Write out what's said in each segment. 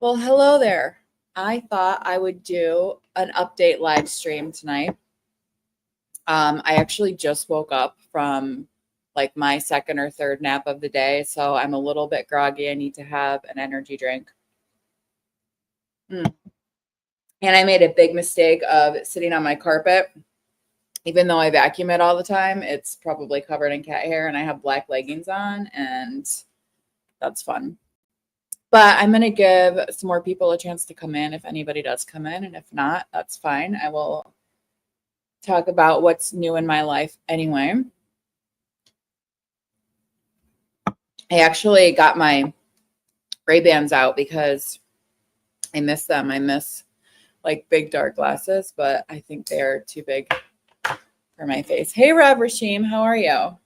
Well, hello there. I thought I would do an update live stream tonight. I actually just woke up from like my second or third nap of the day, so I'm a little bit groggy. I need to have an energy drink. Mm. And I made a big mistake of sitting on my carpet. Even though I vacuum it all the time, it's probably covered in cat hair, and I have black leggings on, and that's fun. But I'm going to give some more people a chance to come in if anybody does come in. And if not, that's fine. I will talk about what's new in my life anyway. I actually got my Ray-Bans out because I miss them. I miss like big dark glasses, but I think they're too big for my face. Hey, Rev Rashim, how are you?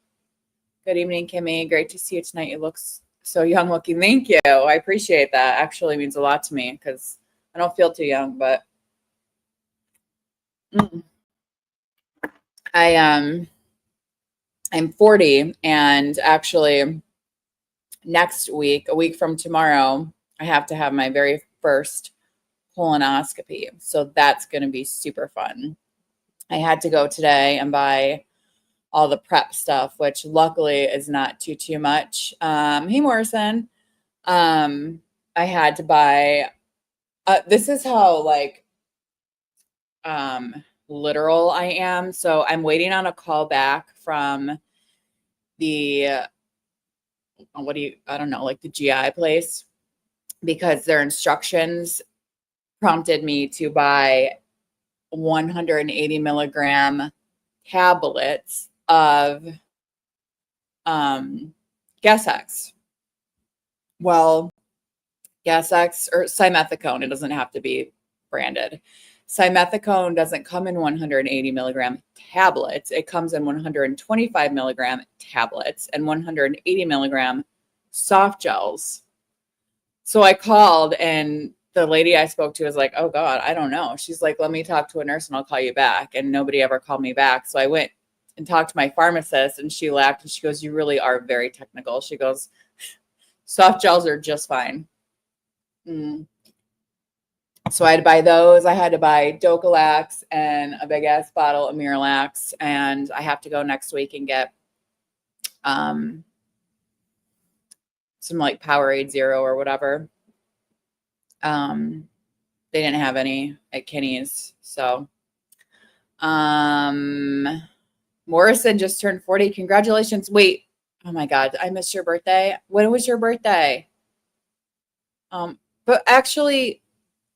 Good evening, Kimmy. Great to see you tonight. You look so young looking. Thank you. I appreciate that. Actually means a lot to me because I don't feel too young, but I'm 40, and actually next week, a week from tomorrow, I have to have my very first colonoscopy. So that's going to be super fun. I had to go today and buy all the prep stuff, which luckily is not too much. Hey, Morrison. I had to buy, this is how like literal I am. So I'm waiting on a call back from the, I don't know, like the GI place, because their instructions prompted me to buy 180 milligram tablets of Gas-X. Well, Gas-X or simethicone, it doesn't have to be branded. Simethicone doesn't come in 180 milligram tablets. It comes in 125 milligram tablets and 180 milligram soft gels. So I called, and the lady I spoke to was like, oh God, I don't know. She's like, let me talk to a nurse and I'll call you back. And nobody ever called me back. So I went and talked to my pharmacist, and she laughed and she goes, you really are very technical. She goes, soft gels are just fine. So I had to buy those. I had to buy Docalax and a big ass bottle of Miralax. And I have to go next week and get some like Powerade Zero or whatever. They didn't have any at Kinney's. So Morrison just turned 40. Congratulations. Wait. Oh my God. I missed your birthday. When was your birthday? But actually,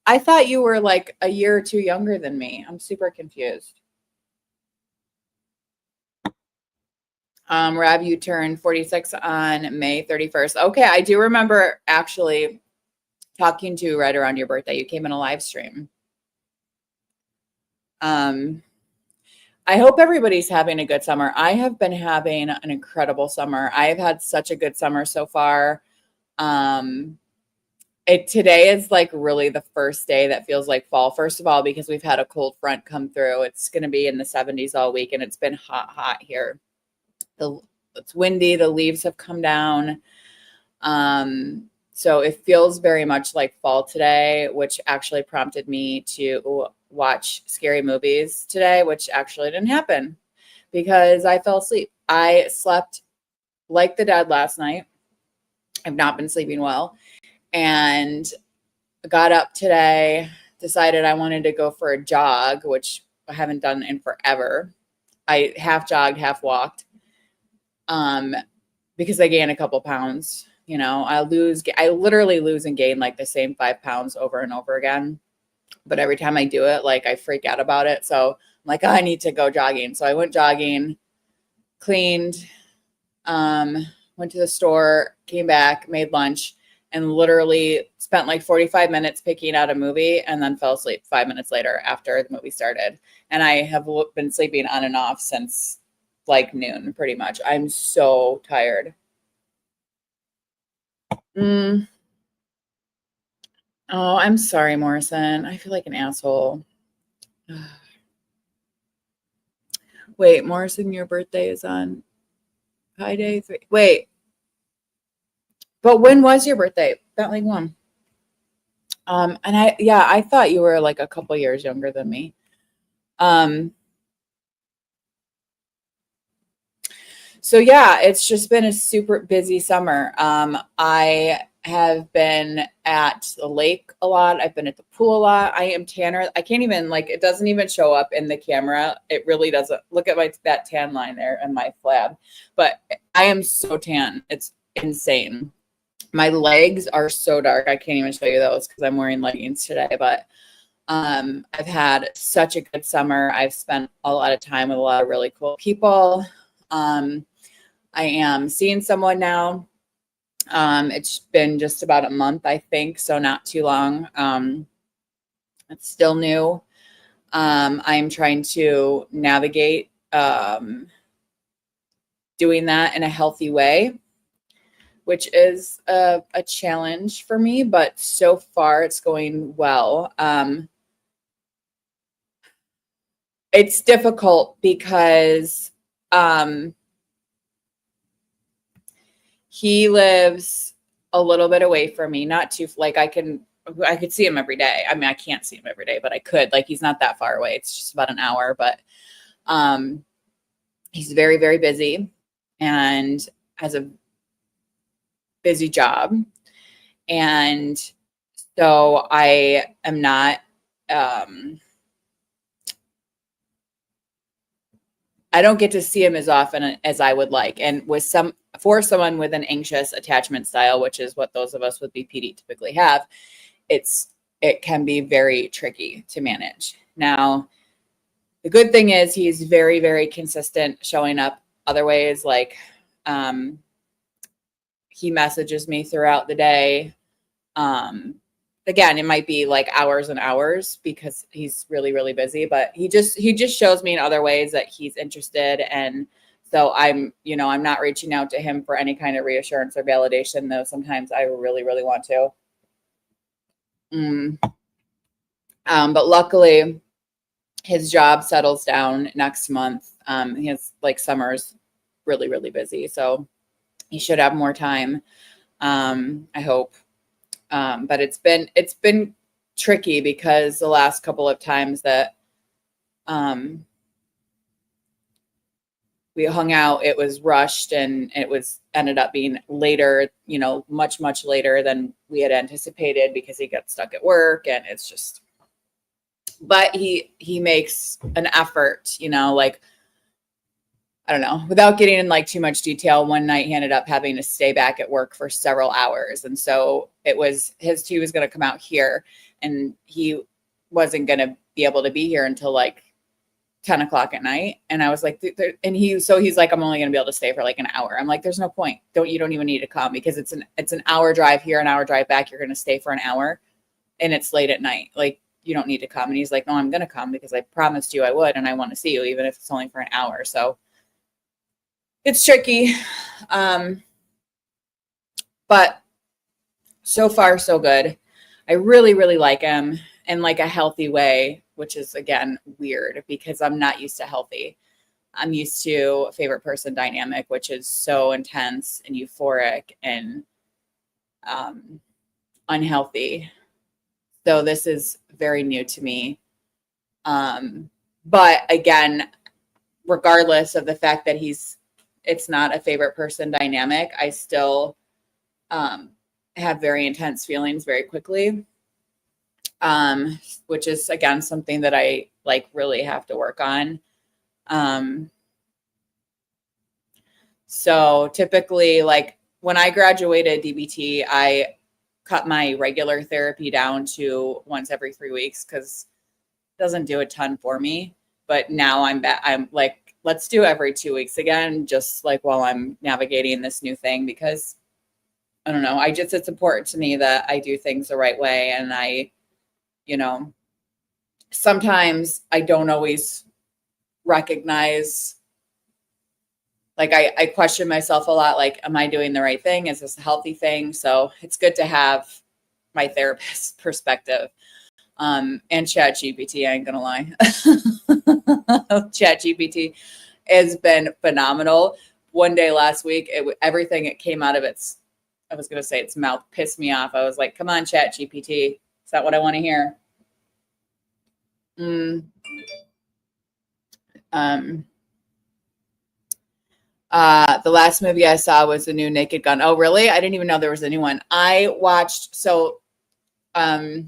I thought you were like a year or two younger than me. I'm super confused. Rab, you turned 46 on May 31st. Okay, I do remember actually talking to you right around your birthday. You came in a live stream. I hope everybody's having a good summer. I have been having an incredible summer. I have had such a good summer so far. Today is like really the first day that feels like fall. First of all, because we've had a cold front come through. It's going to be in the 70s all week, and it's been hot here. It's windy. The leaves have come down. So it feels very much like fall today, which actually prompted me to watch scary movies today, which actually didn't happen because I fell asleep. I slept like the dead last night. I've not been sleeping well, and got up today, decided I wanted to go for a jog, which I haven't done in forever. I half jogged, half walked. Because I gained a couple pounds, I literally lose and gain like the same 5 pounds over and over again. But every time I do it, like I freak out about it. So I'm like, oh, I need to go jogging. So I went jogging, cleaned, went to the store, came back, made lunch, and literally spent like 45 minutes picking out a movie and then fell asleep 5 minutes later after the movie started. And I have been sleeping on and off since like noon, pretty much. I'm so tired. Oh, I'm sorry, Morrison. I feel like an asshole. Wait, Morrison, your birthday is on Pi Day 3. Wait, but when was your birthday? Bentley 1. And I thought you were like a couple years younger than me. Um, So yeah, it's just been a super busy summer. I have been at the lake a lot. I've been at the pool a lot. I am tanner. I can't even like it doesn't even show up in the camera. It really doesn't. Look at my that tan line there and my flab. But I am so tan. It's insane. My legs are so dark. I can't even show you those because I'm wearing leggings today. But I've had such a good summer. I've spent a lot of time with a lot of really cool people. Um, I am seeing someone now. It's been just about a month, I think, so not too long. It's still new. I'm trying to navigate doing that in a healthy way, which is a challenge for me, but so far it's going well. It's difficult because he lives a little bit away from me, not too like I could see him every day. I mean, I can't see him every day, but I could. Like he's not that far away. It's just about an hour, but um he's very, very busy and has a busy job. And so I am not I don't get to see him as often as I would like. And for someone with an anxious attachment style, which is what those of us with BPD typically have, it can be very tricky to manage. Now, the good thing is he's very, very consistent showing up other ways. Like he messages me throughout the day. Again, it might be like hours and hours because he's really, really busy, but he just shows me in other ways that he's interested. And so I'm not reaching out to him for any kind of reassurance or validation, though sometimes I really, really want to. But luckily his job settles down next month. He has like summer's really, really busy. So he should have more time. I hope. But it's been tricky because the last couple of times that we hung out, it was rushed and it was ended up being later, much, much later than we had anticipated because he got stuck at work and it's just, but he makes an effort, like, I don't know, without getting in like too much detail, one night he ended up having to stay back at work for several hours. And so he was going to come out here and he wasn't going to be able to be here until like 10 o'clock at night. And I was like, he's like, I'm only going to be able to stay for like an hour. I'm like, there's no point. You don't even need to come because it's an hour drive here, an hour drive back. You're going to stay for an hour and it's late at night. Like, you don't need to come. And he's like, no, I'm going to come because I promised you I would. And I want to see you, even if it's only for an hour. So it's tricky. But so far so good. I really, really like him in like a healthy way, which is again weird because I'm not used to healthy. I'm used to a favorite person dynamic, which is so intense and euphoric and unhealthy. So this is very new to me. But again, regardless of the fact that it's not a favorite person dynamic, I still have very intense feelings very quickly, which is again something that I like really have to work on. So typically, like when I graduated DBT, I cut my regular therapy down to once every 3 weeks because it doesn't do a ton for me. But now I'm back. I'm like, let's do every 2 weeks again, just like while I'm navigating this new thing, because I don't know. It's important to me that I do things the right way. And sometimes I don't always recognize, like I question myself a lot. Like, am I doing the right thing? Is this a healthy thing? So it's good to have my therapist's perspective. And ChatGPT, I ain't gonna lie. ChatGPT has been phenomenal. One day last week, everything it came out of its mouth pissed me off. I was like, come on, ChatGPT, Is that what I want to hear? The last movie I saw was the new Naked Gun. Oh, really? I didn't even know there was a new one. I watched, I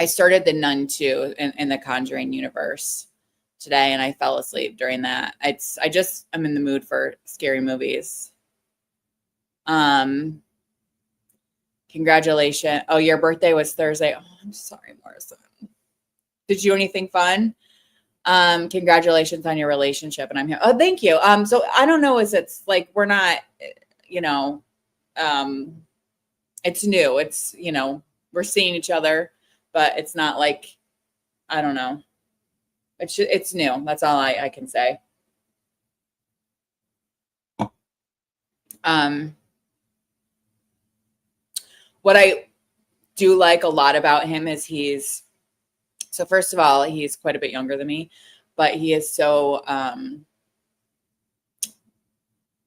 started The Nun 2 in the Conjuring universe today, and I fell asleep during that. I'm in the mood for scary movies. Congratulations. Oh, your birthday was Thursday. Oh, I'm sorry, Morrison. Did you do anything fun? Congratulations on your relationship, and I'm here. Oh, thank you. So I don't know, it's like we're not, you know, it's new. It's, we're seeing each other, but it's not like, I don't know. It's new. That's all I can say. What I do like a lot about him is so first of all, he's quite a bit younger than me, but he is so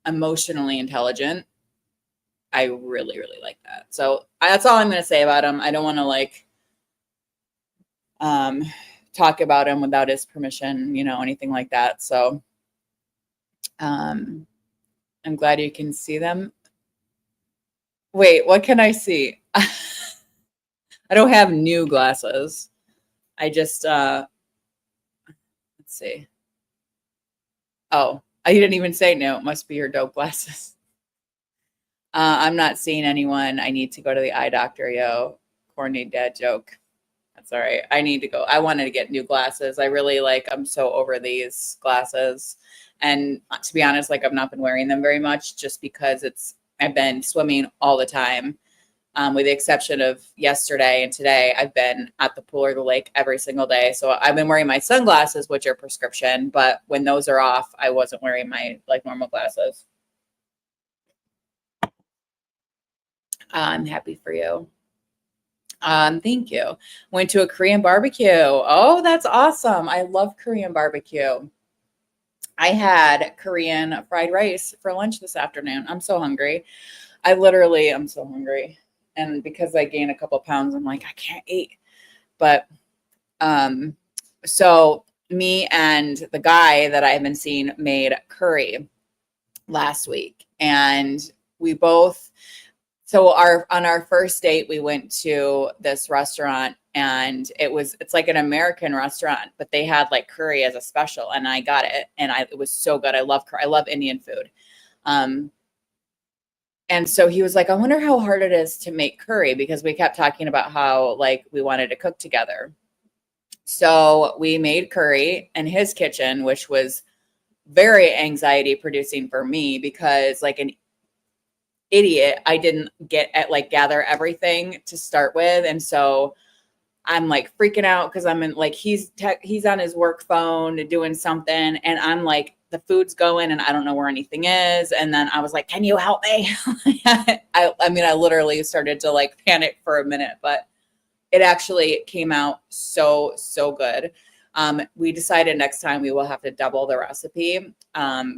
emotionally intelligent. I really, really like that. So that's all I'm going to say about him. I don't want to talk about him without his permission, anything like that. So I'm glad you can see them. Wait, what can I see? I don't have new glasses. I just, let's see. Oh, I didn't even say no. It must be your dope glasses. I'm not seeing anyone. I need to go to the eye doctor, yo. Corny dad joke. That's all right. I need to go. I wanted to get new glasses. I'm so over these glasses. And to be honest, I've not been wearing them very much just because I've been swimming all the time. With the exception of yesterday and today, I've been at the pool or the lake every single day. So I've been wearing my sunglasses, which are prescription, but when those are off, I wasn't wearing my normal glasses. I'm happy for you. Thank you. Went to a Korean barbecue. Oh, that's awesome. I love Korean barbecue. I had Korean fried rice for lunch this afternoon. I'm so hungry. I'm so hungry. And because I gained a couple pounds, I'm like, I can't eat. But so me and the guy that I've been seeing made curry last week. And we both, so on our first date, we went to this restaurant, and it's like an American restaurant, but they had like curry as a special, and I got it, and it was so good. I love curry. I love Indian food. And so he was like, I wonder how hard it is to make curry, because we kept talking about how we wanted to cook together. So we made curry in his kitchen, which was very anxiety producing for me because like an idiot, I didn't get at gather everything to start with. And so I'm freaking out because I'm in he's on his work phone doing something, and I'm the food's going and I don't know where anything is. And then I was like, can you help me? I literally started to panic for a minute, but it actually came out so good. We decided next time we will have to double the recipe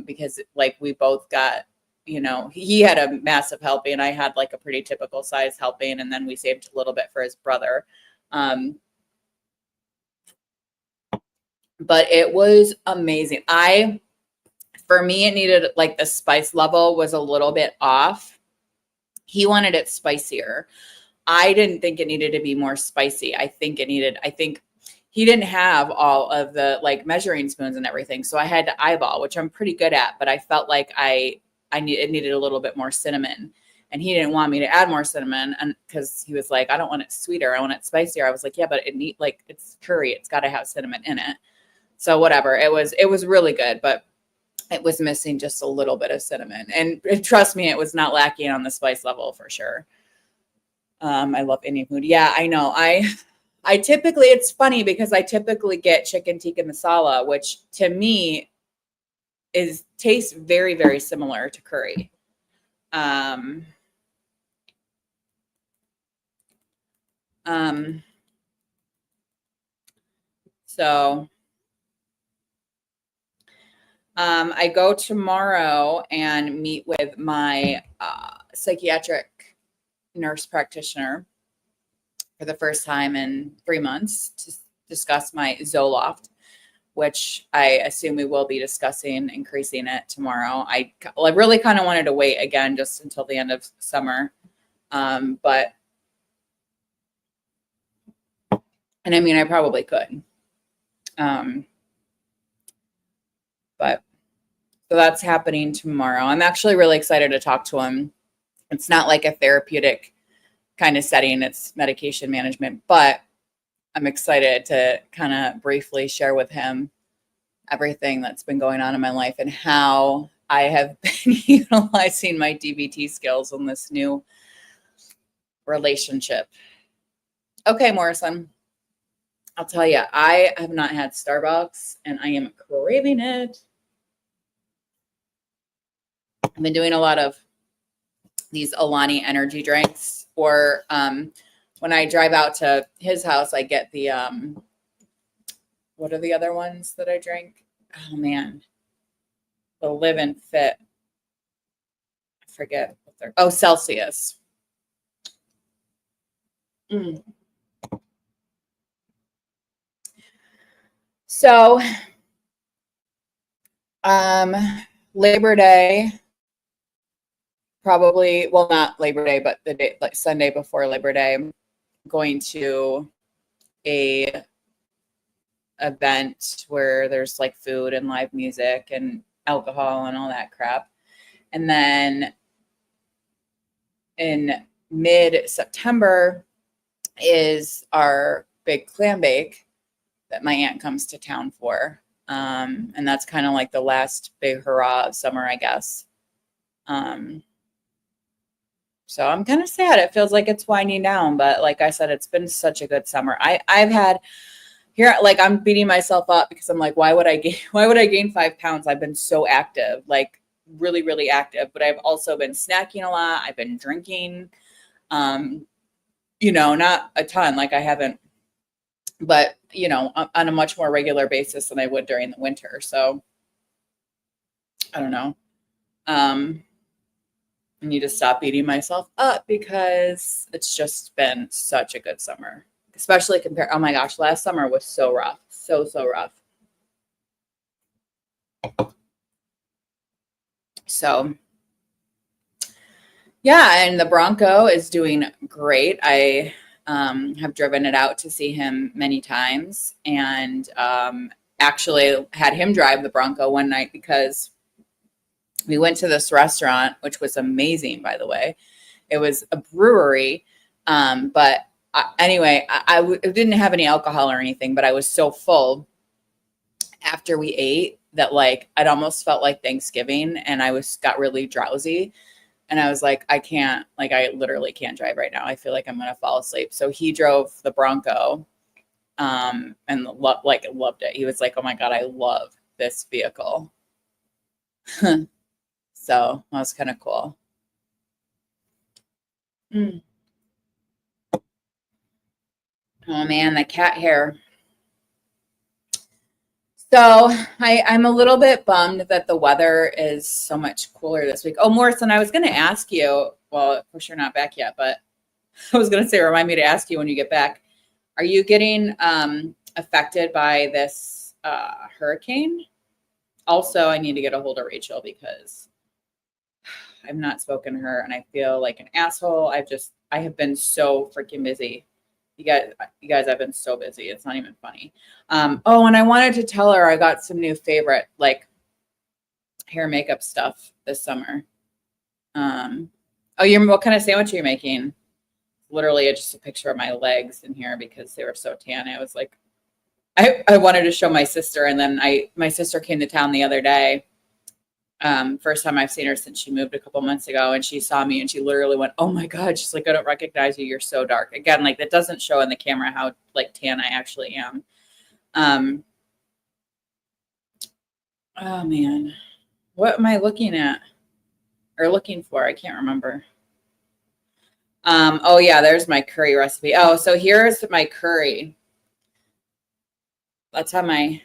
because we both got, he had a massive helping and I had a pretty typical size helping, and then we saved a little bit for his brother. But it was amazing. For me, it needed the spice level was a little bit off. He wanted it spicier. I didn't think it needed to be more spicy. I think he didn't have all of the measuring spoons and everything. So I had to eyeball, which I'm pretty good at, but I felt like it needed a little bit more cinnamon. And he didn't want me to add more cinnamon, and because he was like, I don't want it sweeter, I want it spicier. I was like, yeah, but it's curry. It's got to have cinnamon in it. So whatever. It was really good, but it was missing just a little bit of cinnamon. And trust me, it was not lacking on the spice level for sure. I love Indian food. Yeah, I know. I typically, it's funny because I typically get chicken tikka masala, which to me tastes very, very similar to curry. So I go tomorrow and meet with my psychiatric nurse practitioner for the first time in 3 months to discuss my Zoloft, which I assume we will be discussing increasing it tomorrow. I really kind of wanted to wait again just until the end of summer. But, and I mean, I probably could. But so that's happening tomorrow. I'm actually really excited to talk to him. It's not like a therapeutic kind of setting, it's medication management, but I'm excited to kind of briefly share with him everything that's been going on in my life and how I have been utilizing my DBT skills in this new relationship. Okay, Morrison, I'll tell you, I have not had Starbucks and I am craving it. I've been doing a lot of these Alani energy drinks, or when I drive out to his house, I get the, what are the other ones that I drink? Oh man, the Live and Fit. I forget what they're, oh, Celsius. So, Labor Day, probably, well, not Labor Day, but the day, like Sunday before Labor Day, I'm going to a event where there's like food and live music and alcohol and all that crap. And then in mid-September is our big clam bake that my aunt comes to town for. And that's kind of like the last big hurrah of summer, I guess. So I'm kind of sad. It feels like it's winding down, but like I said, it's been such a good summer. I've had here, like I'm beating myself up because I'm like, why would I gain 5 pounds? I've been so active, like really, really active, but I've also been snacking a lot. I've been drinking, not a ton, like I haven't, but on a much more regular basis than I would during the winter. So I don't know. I need to stop beating myself up because it's just been such a good summer, especially compared. Oh my gosh, last summer was so rough. So rough. So yeah, and the Bronco is doing great. I have driven it out to see him many times, and actually had him drive the Bronco one night because we went to this restaurant, which was amazing, by the way. It was a brewery, but anyway, I didn't have any alcohol or anything, but I was so full after we ate that like I'd almost felt like Thanksgiving, and I got really drowsy. And I was like, I can't, like, I literally can't drive right now. I feel like I'm going to fall asleep. So he drove the Bronco, and loved it. He was like, oh my God, I love this vehicle. So that was kind of cool. Oh man, the cat hair. So I'm a little bit bummed that the weather is so much cooler this week. Oh, Morrison, I was going to ask you, well, of course you're not back yet, but I was going to say, remind me to ask you when you get back. Are you getting affected by this hurricane? Also, I need to get a hold of Rachel because I've not spoken to her and I feel like an asshole. I have been so freaking busy. You guys, I've been so busy. It's not even funny. Oh, and I wanted to tell her I got some new favorite like hair makeup stuff this summer. Oh, what kind of sandwich are you making? Literally just a picture of my legs in here because they were so tan. I was like, I wanted to show my sister, and then my sister came to town the other day. First time I've seen her since she moved a couple months ago, and she saw me and she literally went, oh my God. She's like, I don't recognize you. You're so dark. Again, like that doesn't show in the camera how like tan I actually am. Oh man, what am I looking at or looking for? I can't remember. Oh yeah, there's my curry recipe. Oh, so here's my curry. Let's have my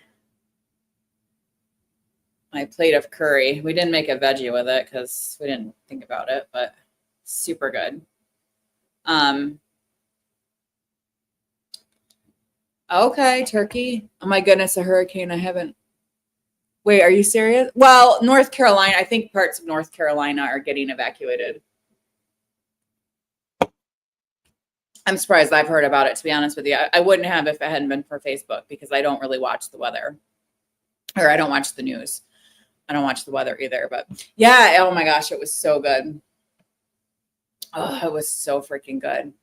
plate of curry. We didn't make a veggie with it because we didn't think about it, but super good. Okay, Turkey. Oh my goodness, a hurricane. I haven't. Wait, are you serious? Well, North Carolina, I think parts of North Carolina are getting evacuated. I'm surprised I've heard about it, to be honest with you. I wouldn't have if it hadn't been for Facebook because I don't really watch the weather or I don't watch the news. I don't watch the weather either. But yeah, oh my gosh, it was so good. Oh, it was so freaking good.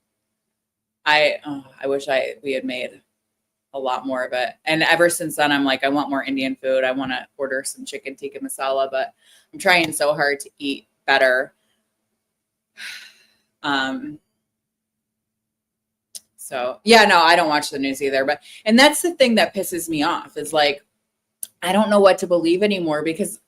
I wish we had made a lot more of it. And ever since then, I'm like, I want more Indian food. I want to order some chicken tikka masala, but I'm trying so hard to eat better. So yeah, no, I don't watch the news either. And that's the thing that pisses me off is like, I don't know what to believe anymore because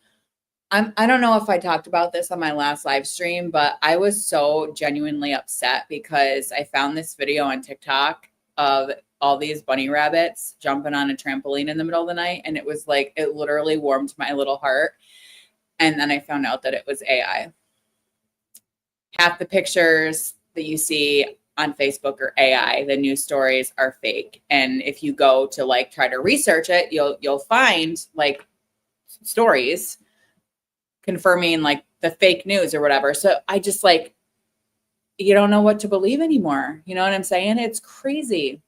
I don't know if I talked about this on my last live stream, but I was so genuinely upset because I found this video on TikTok of all these bunny rabbits jumping on a trampoline in the middle of the night. And it was like, it literally warmed my little heart. And then I found out that it was AI. Half the pictures that you see on Facebook are AI. The news stories are fake. And if you go to like try to research it, you'll find like stories confirming like the fake news or whatever. So I just like, you don't know what to believe anymore. You know what I'm saying? It's crazy.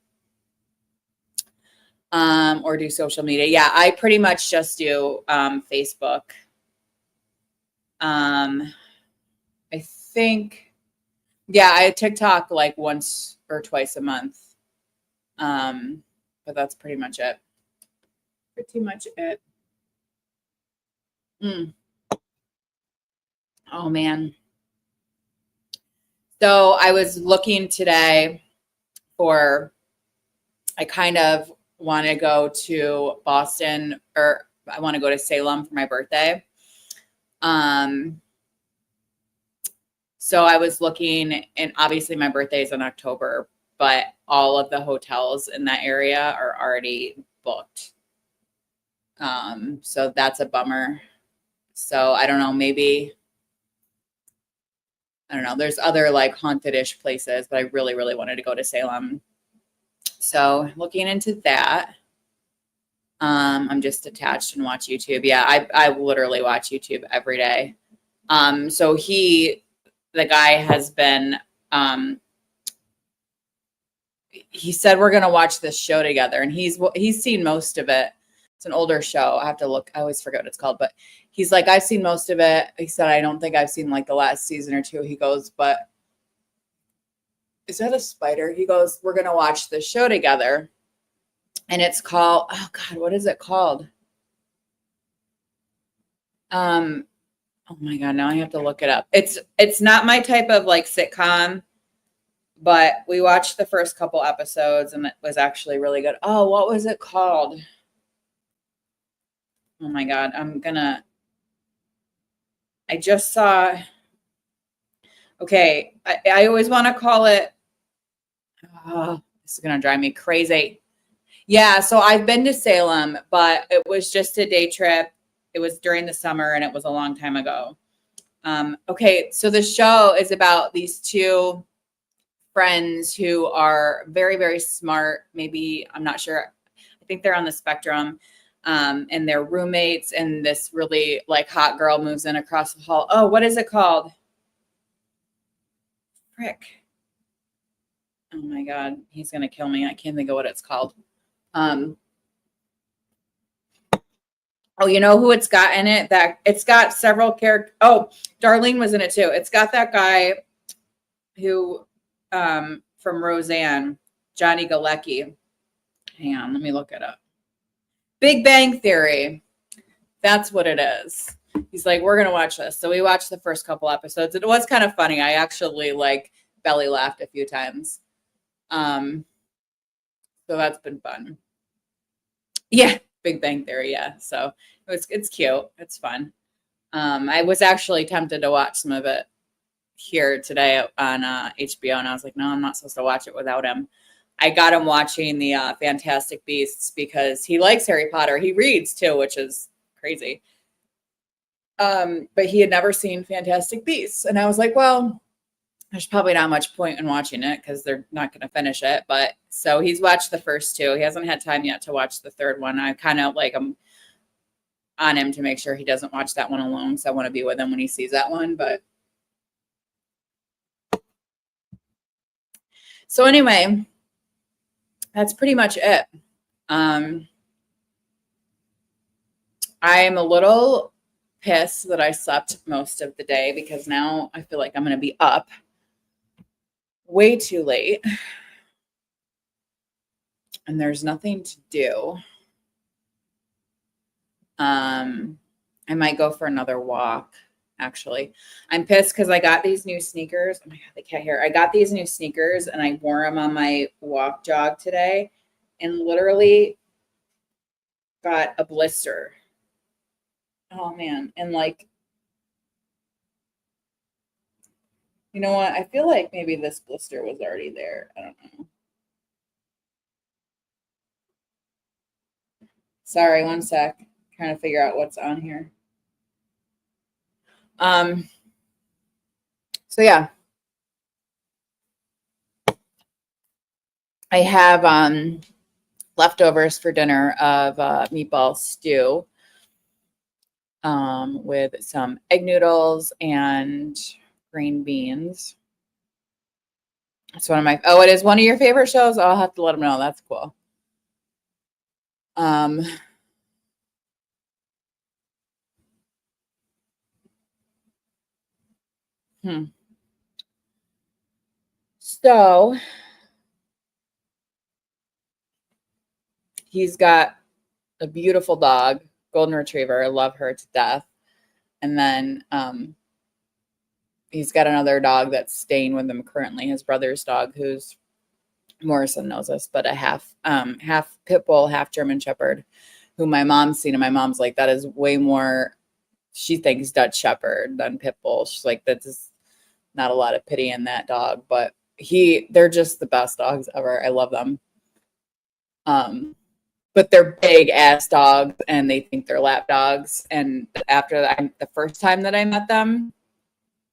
Or do social media. Yeah, I pretty much just do Facebook. I think, yeah, I TikTok like once or twice a month. But that's pretty much it. Pretty much it. Oh man. So I was looking today I kind of want to go to Boston or I want to go to Salem for my birthday. So I was looking, and obviously my birthday is in October, but all of the hotels in that area are already booked. So that's a bummer. So I don't know, maybe, I don't know. There's other like haunted-ish places, but I really, really wanted to go to Salem. So looking into that. I'm just attached and watch YouTube. Yeah, I literally watch YouTube every day. So the guy has been, he said we're gonna watch this show together, and he's seen most of it. It's an older show. I have to look. I always forget what it's called, but he's like, I've seen most of it. He said, I don't think I've seen like the last season or two. He goes, but is that a spider? He goes, we're gonna watch this show together. And it's called, oh God, what is it called? Oh my God, now I have to look it up. It's not my type of like sitcom, but we watched the first couple episodes and it was actually really good. Oh, what was it called? Oh my God, I just saw, okay, I always want to call it, oh, this is going to drive me crazy. Yeah, so I've been to Salem, but it was just a day trip. It was during the summer and it was a long time ago. Okay, so the show is about these two friends who are very, very smart. Maybe, I'm not sure. I think they're on the spectrum. And they're roommates, and this really like hot girl moves in across the hall. Oh, what is it called? Frick. Oh my God, he's gonna kill me. I can't think of what it's called. Oh, you know who it's got in it? That it's got several characters. Oh, Darlene was in it too. It's got that guy who from Roseanne, Johnny Galecki. Hang on, let me look it up. Big Bang Theory. That's what it is. He's like, we're gonna watch this. So we watched the first couple episodes. It was kind of funny. I actually like belly laughed a few times. So that's been fun. Yeah, Big Bang Theory. Yeah, so it's cute. It's fun. I was actually tempted to watch some of it here today on HBO, and I was like, no, I'm not supposed to watch it without him. I got him watching the Fantastic Beasts because he likes Harry Potter. He reads too, which is crazy. But he had never seen Fantastic Beasts, and I was like, well, there's probably not much point in watching it because they're not going to finish it. But so he's watched the first two. He hasn't had time yet to watch the third one. I kind of like I'm on him to make sure he doesn't watch that one alone. So I want to be with him when he sees that one. But so anyway, that's pretty much it. I'm a little pissed that I slept most of the day because now I feel like I'm going to be up way too late and there's nothing to do. I might go for another walk. Actually, I'm pissed because I got these new sneakers. Oh my God, they can't hear. I got these new sneakers and I wore them on my walk jog today and literally got a blister. Oh man. And like, you know what? I feel like maybe this blister was already there. I don't know. Sorry, one sec. Trying to figure out what's on here. So yeah. I have leftovers for dinner of meatball stew with some egg noodles and green beans. It's one of my, oh, it is one of your favorite shows? I'll have to let them know. That's cool. Um, So he's got a beautiful dog, golden retriever. I love her to death. And then he's got another dog that's staying with him currently, his brother's dog, who's Morrison knows this, but a half pit bull, half German Shepherd, who my mom's seen, and my mom's like, that is way more. She thinks Dutch Shepherd than pit bull. She's like, that's just not a lot of pity in that dog, but they're just the best dogs ever. I love them. But they're big ass dogs, and they think they're lap dogs. And after that, the first time that I met them,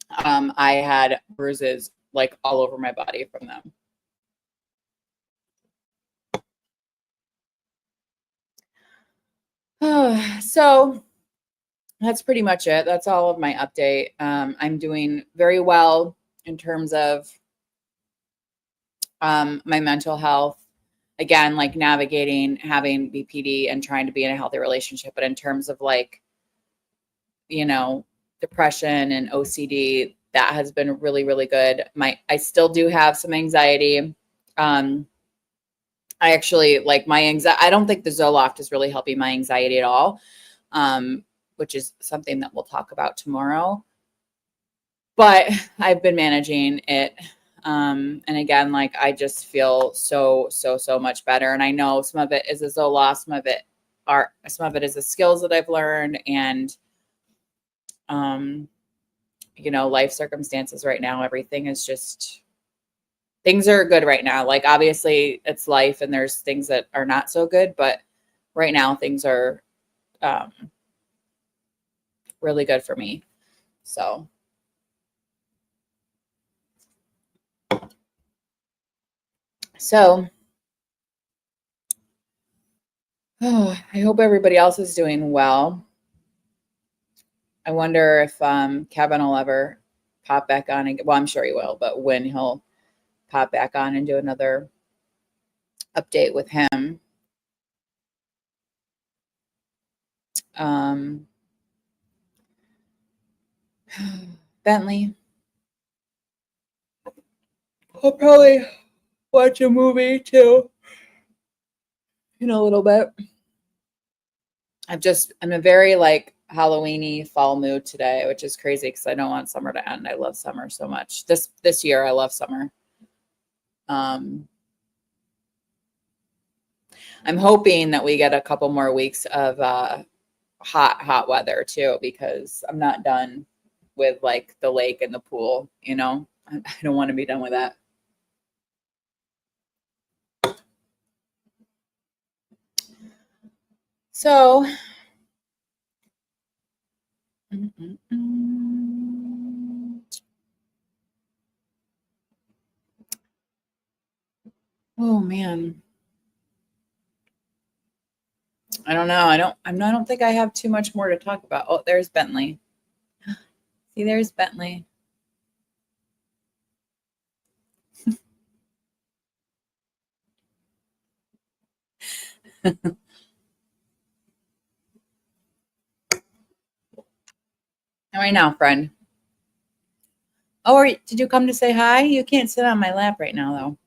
I had bruises like all over my body from them. So that's pretty much it. That's all of my update. I'm doing very well in terms of my mental health. Again, like navigating having BPD and trying to be in a healthy relationship. But in terms of like, depression and OCD, that has been really, really good. I still do have some anxiety. I actually like my anxiety. I don't think the Zoloft is really helping my anxiety at all, which is something that we'll talk about tomorrow. But I've been managing it. And again, like I just feel so much better. And I know some of it is a Zoloft, some of it is the skills that I've learned and, life circumstances right now. Everything is just, things are good right now. Like obviously it's life and there's things that are not so good, but right now things are really good for me. So I hope everybody else is doing well. I wonder if Kevin will ever pop back on and well, I'm sure he will, but when he'll pop back on and do another update with him. Bentley. I'll probably watch a movie too in a little bit. I'm a very like Halloweeny fall mood today, which is crazy because I don't want summer to end. I love summer so much. This year I love summer. I'm hoping that we get a couple more weeks of hot weather too, because I'm not done with like the lake and the pool, I don't want to be done with that. So Oh man. I don't know. I don't think I have too much more to talk about. Oh, there's Bentley. See, there's Bentley. How are you now, friend? Oh, did you come to say hi? You can't sit on my lap right now, though.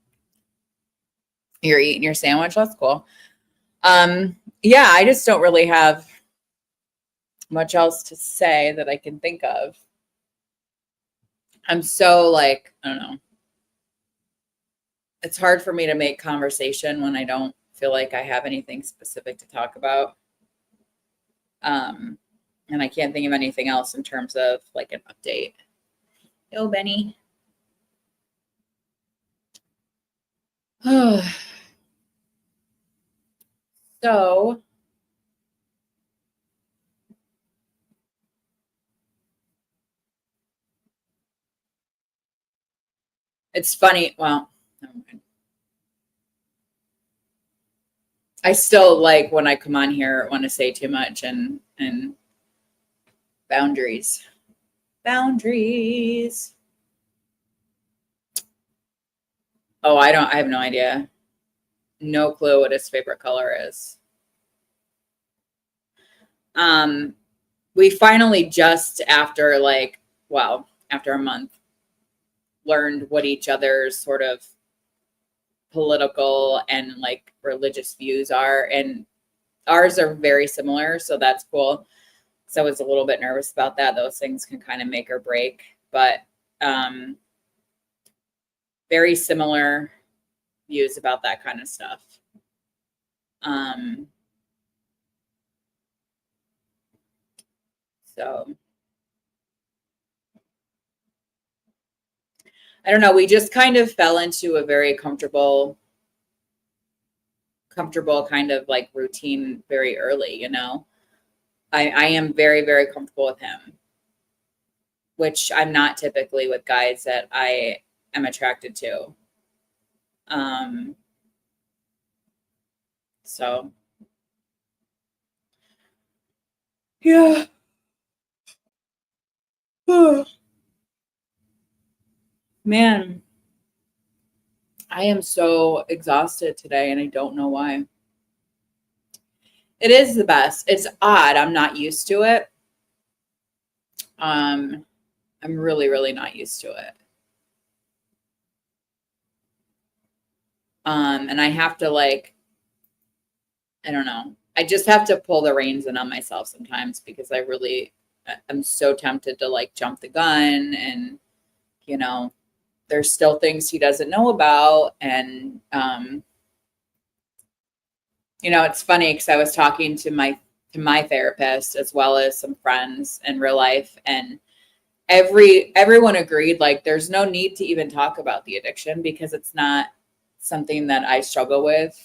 You're eating your sandwich. That's cool. Yeah, I just don't really have much else to say that I can think of. I'm so like, I don't know. It's hard for me to make conversation when I don't feel like I have anything specific to talk about. And I can't think of anything else in terms of like an update. Yo, Benny. So it's funny. Well, never mind. I still like when I come on here want to say too much and boundaries. Boundaries. Oh, I have no idea. No clue what his favorite color is. We finally just after like, well, after a month learned what each other's sort of political and like religious views are, and ours are very similar, so that's cool. So I was a little bit nervous about that. Those things can kind of make or break, but very similar views about that kind of stuff. So I don't know. We just kind of fell into a very comfortable kind of like routine very early, you know. I am very, very comfortable with him, which I'm not typically with guys that I am attracted to. So yeah. Man, I am so exhausted today and I don't know why. It is the best. It's odd. I'm not used to it. I'm really, really not used to it. And I have to like, I don't know. I just have to pull the reins in on myself sometimes because I'm so tempted to like jump the gun and, you know, there's still things he doesn't know about. And, you know, it's funny because I was talking to my therapist as well as some friends in real life, and everyone agreed like there's no need to even talk about the addiction because it's not something that I struggle with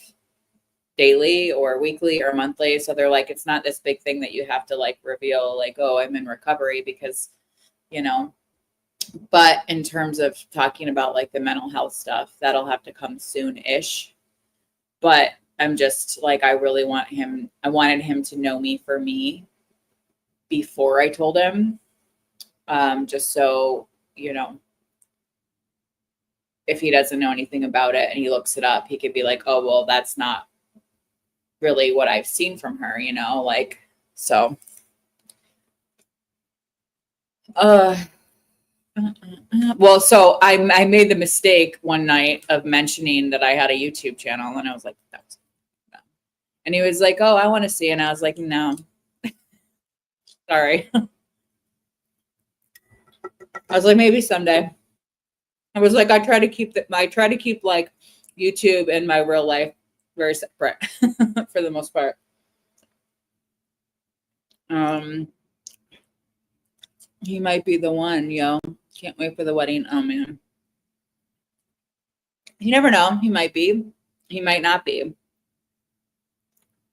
daily or weekly or monthly. So they're like, it's not this big thing that you have to like reveal, like, oh, I'm in recovery because, you know, but in terms of talking about like the mental health stuff, that'll have to come soon ish. But I'm just like, I wanted him to know me for me before I told him. Just so, you know, if he doesn't know anything about it and he looks it up, he could be like, oh, well, that's not really what I've seen from her, you know, like, so. Well, so I made the mistake one night of mentioning that I had a YouTube channel, and I was like, that's no. And he was like, oh, I want to see. And I was like, no, sorry. I was like, maybe someday. I was like, I try to keep like YouTube and my real life very separate for the most part. He might be the one, yo. Can't wait for the wedding. Oh man. You never know. He might be. He might not be.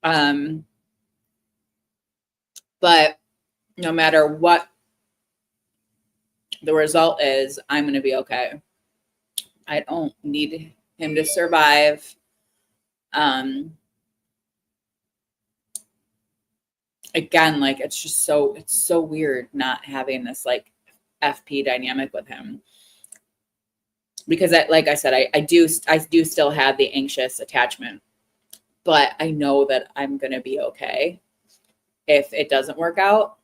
Um, but no matter what the result is, I'm gonna be okay. I don't need him to survive. Again, like it's so weird not having this like FP dynamic with him, because like I said, I do still have the anxious attachment, but I know that I'm gonna be okay if it doesn't work out.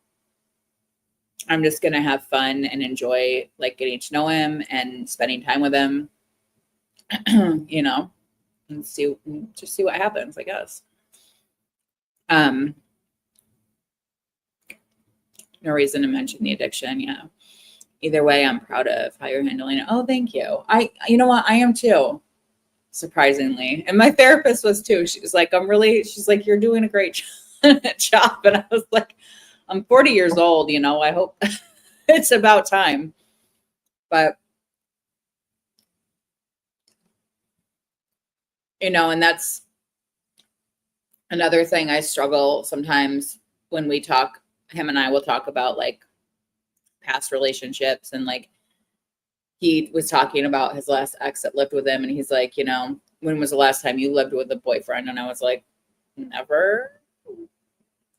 I'm just gonna have fun and enjoy like getting to know him and spending time with him, you know, and see what happens, I guess. No reason to mention the addiction. Yeah. Either way, I'm proud of how you're handling it. Oh, thank you. You know what? I am too, surprisingly. And my therapist was too. She was like, she's like, you're doing a great job. And I was like, I'm 40 years old, you know, I hope it's about time. But, you know, and that's another thing I struggle sometimes when we talk, him and I will talk about like past relationships, and like he was talking about his last ex that lived with him, and he's like, you know, when was the last time you lived with a boyfriend? And I was like, never,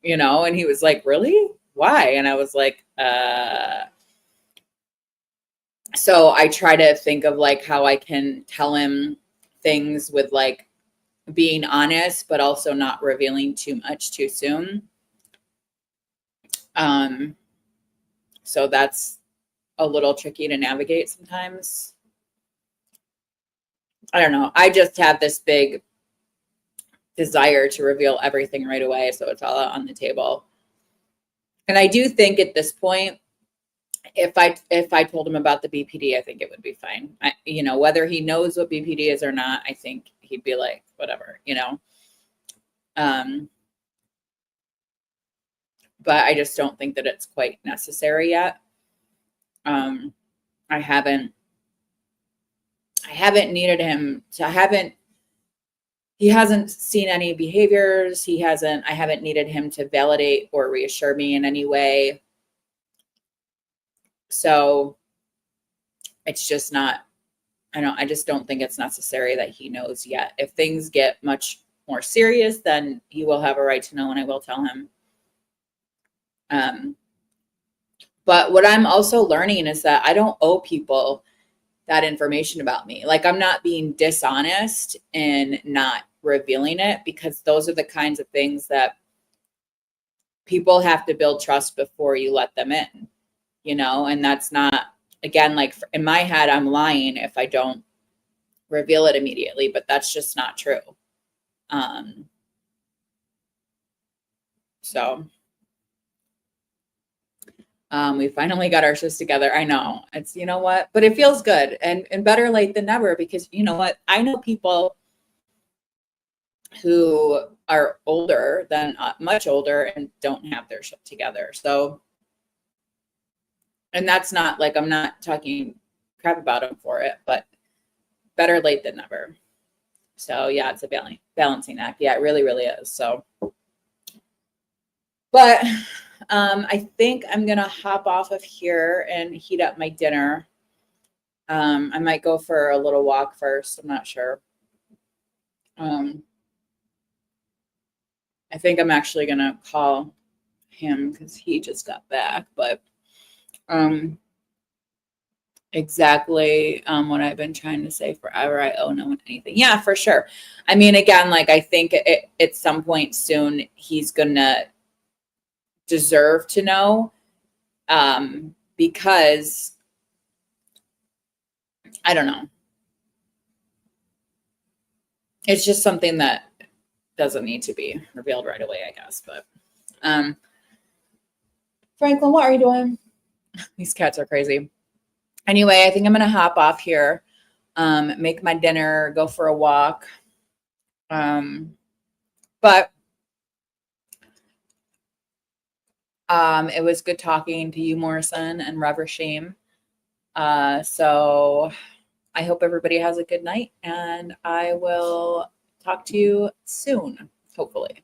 you know, and he was like, really? Why? And I was like, so I try to think of like how I can tell him things with like being honest, but also not revealing too much too soon. So that's a little tricky to navigate sometimes. I don't know. I just have this big desire to reveal everything right away, so it's all out on the table. And I do think at this point, if I told him about the BPD, I think it would be fine. You know, whether he knows what BPD is or not, I think he'd be like, whatever, you know. But I just don't think that it's quite necessary yet. I haven't needed him to he hasn't seen any behaviors. I haven't needed him to validate or reassure me in any way. So it's just not, I just don't think it's necessary that he knows yet. If things get much more serious, then he will have a right to know, and I will tell him. But what I'm also learning is that I don't owe people that information about me. Like, I'm not being dishonest and not revealing it, because those are the kinds of things that people have to build trust before you let them in, you know? And that's not, again, like in my head, I'm lying if I don't reveal it immediately, but that's just not true. So we finally got our shit together. I know, it's, you know what, but it feels good, and better late than never, because you know what, I know people who are older than much older and don't have their shit together. So, and that's not like, I'm not talking crap about them for it, but better late than never. So yeah, it's a balancing act. Yeah, it really, really is. So, but I think I'm going to hop off of here and heat up my dinner. I might go for a little walk first. I'm not sure. I think I'm actually going to call him because he just got back, but exactly what I've been trying to say forever. I owe no one anything. Yeah, for sure. I mean, again, like I think at some point soon he's going to deserve to know, because I don't know. It's just something that doesn't need to be revealed right away, I guess. But Franklin, what are you doing? These cats are crazy. Anyway, I think I'm gonna hop off here, make my dinner, go for a walk. But it was good talking to you, Morrison and Rever Shame. So I hope everybody has a good night, and I will talk to you soon, hopefully.